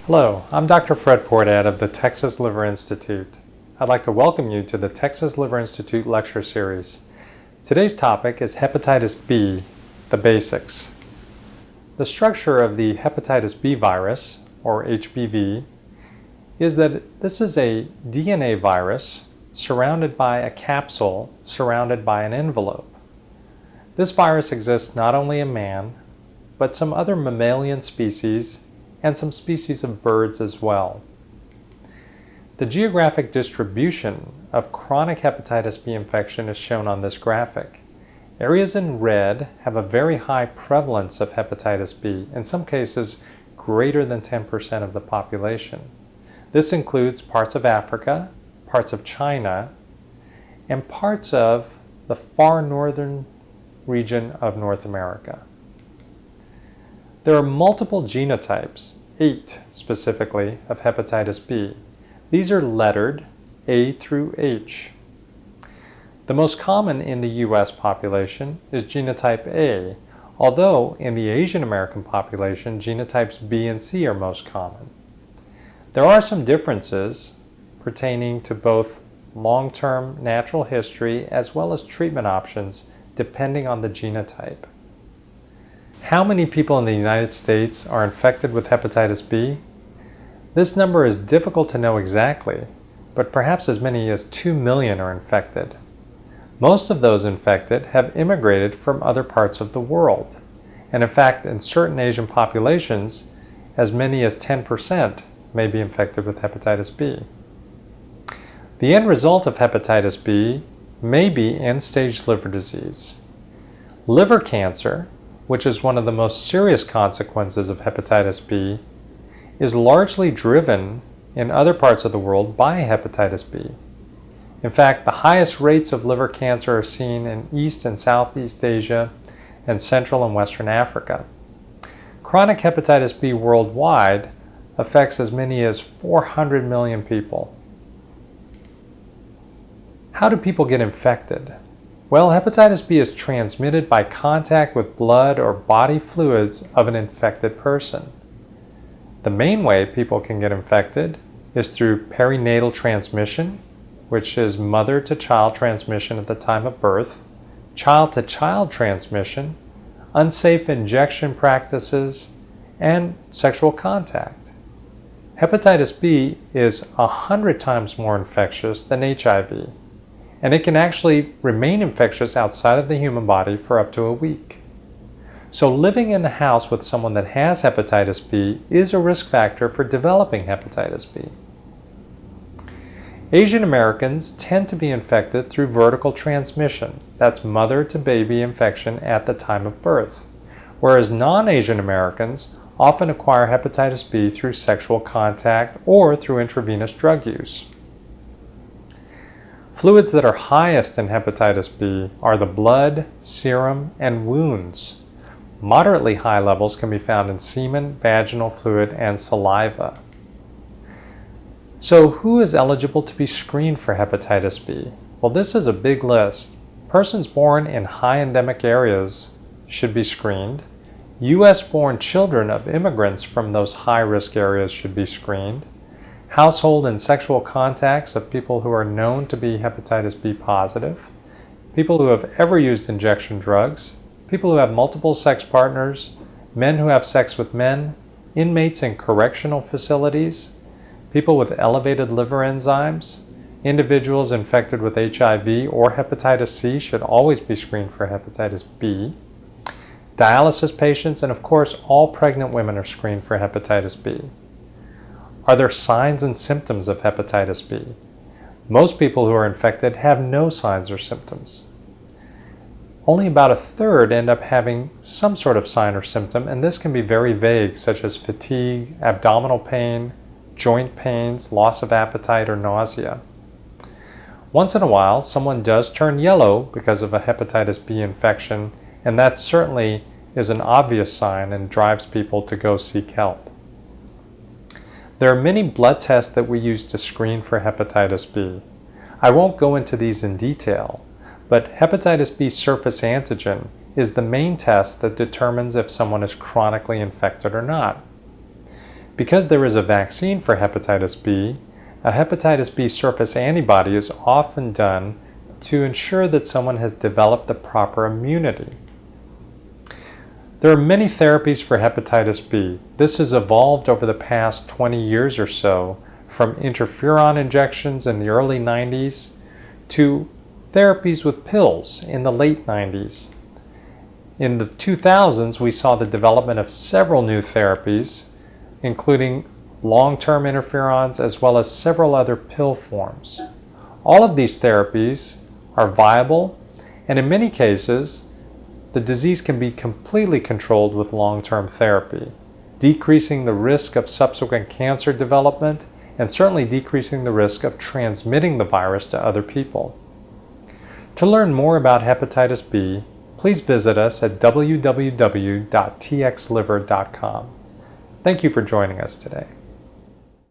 Hello, I'm Dr. Fred Portad of the Texas Liver Institute. I'd like to welcome you to the Texas Liver Institute lecture series. Today's topic is hepatitis B, the basics. The structure of the hepatitis B virus, or HBV, is that this is a DNA virus surrounded by a capsule surrounded by an envelope. This virus exists not only in man, but some other mammalian species and some species of birds as well. The geographic distribution of chronic hepatitis B infection is shown on this graphic. Areas in red have a very high prevalence of hepatitis B, in some cases greater than 10% of the population. This includes parts of Africa, parts of China, and parts of the far northern region of North America. There are multiple genotypes, 8 specifically, of hepatitis B. These are lettered A through H. The most common in the U.S. population is genotype A, although in the Asian American population, genotypes B and C are most common. There are some differences pertaining to both long-term natural history as well as treatment options depending on the genotype. How many people in the United States are infected with hepatitis B? This number is difficult to know exactly, but perhaps as many as 2 million are infected. Most of those infected have immigrated from other parts of the world, and in fact, in certain Asian populations, as many as 10% may be infected with hepatitis B. The end result of hepatitis B may be end-stage liver disease. Liver cancer, which is one of the most serious consequences of hepatitis B, is largely driven in other parts of the world by hepatitis B. In fact, the highest rates of liver cancer are seen in East and Southeast Asia and Central and Western Africa. Chronic hepatitis B worldwide affects as many as 400 million people. How do people get infected? Well, hepatitis B is transmitted by contact with blood or body fluids of an infected person. The main way people can get infected is through perinatal transmission, which is mother-to-child transmission at the time of birth, child-to-child transmission, unsafe injection practices, and sexual contact. Hepatitis B is 100 times more infectious than HIV. And it can actually remain infectious outside of the human body for up to a week. So living in the house with someone that has hepatitis B is a risk factor for developing hepatitis B. Asian Americans tend to be infected through vertical transmission, that's mother-to-baby infection at the time of birth, whereas non-Asian Americans often acquire hepatitis B through sexual contact or through intravenous drug use. Fluids that are highest in hepatitis B are the blood, serum, and wounds. Moderately high levels can be found in semen, vaginal fluid, and saliva. So who is eligible to be screened for hepatitis B? Well, this is a big list. Persons born in high endemic areas should be screened. U.S.-born children of immigrants from those high-risk areas should be screened. Household and sexual contacts of people who are known to be hepatitis B positive, people who have ever used injection drugs, people who have multiple sex partners, men who have sex with men, inmates in correctional facilities, people with elevated liver enzymes, individuals infected with HIV or hepatitis C should always be screened for hepatitis B, dialysis patients, and of course all pregnant women are screened for hepatitis B. Are there signs and symptoms of hepatitis B? Most people who are infected have no signs or symptoms. Only about a third end up having some sort of sign or symptom, and this can be very vague, such as fatigue, abdominal pain, joint pains, loss of appetite, or nausea. Once in a while, someone does turn yellow because of a hepatitis B infection, and that certainly is an obvious sign and drives people to go seek help. There are many blood tests that we use to screen for hepatitis B. I won't go into these in detail, but hepatitis B surface antigen is the main test that determines if someone is chronically infected or not. Because there is a vaccine for hepatitis B, a hepatitis B surface antibody is often done to ensure that someone has developed the proper immunity. There are many therapies for hepatitis B. This has evolved over the past 20 years or so, from interferon injections in the early 90s to therapies with pills in the late 90s. In the 2000s, we saw the development of several new therapies, including long-term interferons as well as several other pill forms. All of these therapies are viable, and in many cases, the disease can be completely controlled with long-term therapy, decreasing the risk of subsequent cancer development and certainly decreasing the risk of transmitting the virus to other people. To learn more about hepatitis B, please visit us at www.txliver.com. Thank you for joining us today.